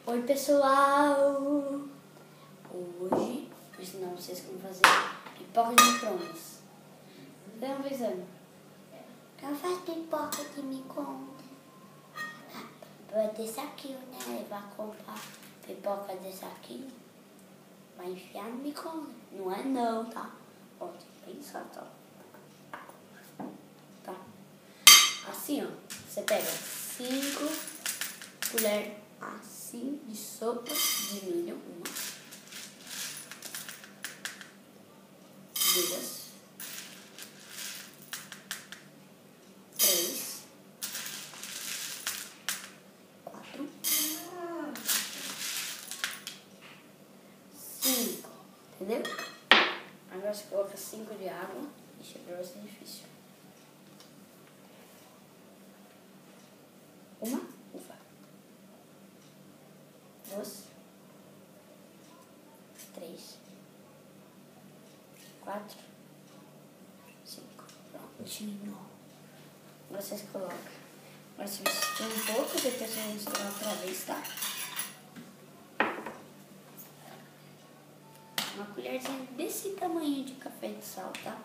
Oi pessoal! Hoje vou ensinar vocês como fazer pipoca de micro-ondas. Vamos pensando. Eu faço pipoca de micro-ondas. Vai ter saquinho, né? Vai comprar pipoca de saquinho. Vai enfiar no micro-ondas. Não é não, tá? Ó, tem que pensar, tá? Tá? Assim, ó. Você pega 5 colheres assim de sopa de milho, 1, 2, 3, 4, 5, entendeu? Agora você coloca 5 de água. Ixi, pra você é difícil. 1, uva. 2, 3, 4, 5. Prontinho. Agora vocês colocam. Agora você mistura um pouco, depois você vai misturar outra vez, tá? Uma colherzinha desse tamanho de café de sal, tá?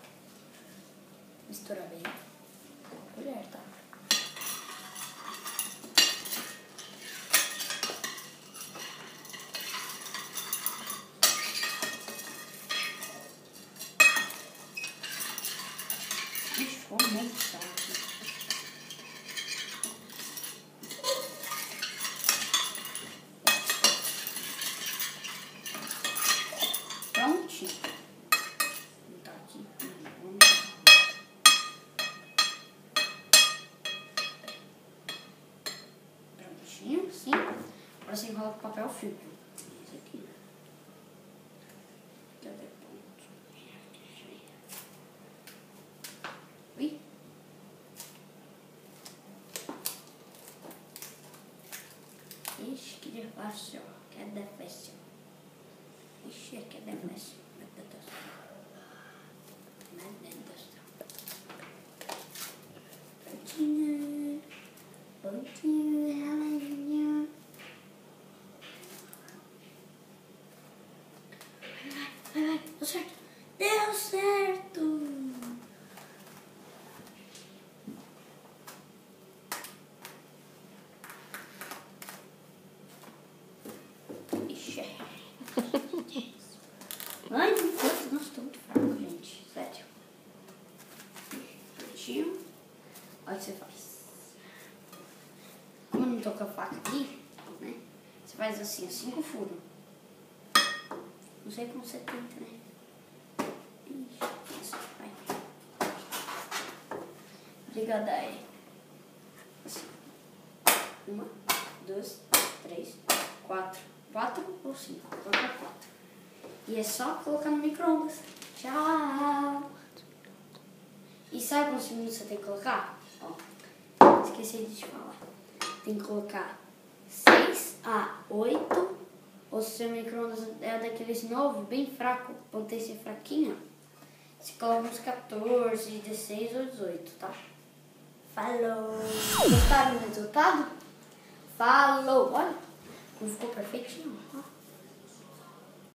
Mistura bem. Colher, tá? Ficou muito chato. Prontinho. Tá aqui. Prontinho, sim. Agora você enrola com papel filme. Esse aqui. Cadê ponto? Ui. Ixi, que difícil. Que difícil. Ixi, que difícil. Meu Deus do céu. Meu Deus do céu. Prontinho. Prontinho, raladinho. Vai, deu certo. Deu certo. Ai, nossa, tô muito fraco, gente. Sério. Prontinho. Olha o que você faz. Como eu não tô com a faca aqui, né? Você faz assim, 5 furos. Não sei como você tenta, né? Isso, vai. Brigadeiro. Assim. 1, 2, 3, 4. 4 ou 5? Coloca 4. E é só colocar no micro-ondas. Tchau! E sabe quantos minutos você tem que colocar? Ó, esqueci de te falar. Tem que colocar 6 a 8. Ou se o seu micro-ondas é daqueles novos, bem fraco, potência fraquinha, você coloca uns 14, 16 ou 18, tá? Falou! Gostaram do resultado? Falou! Olha, não ficou perfeitinho, ó.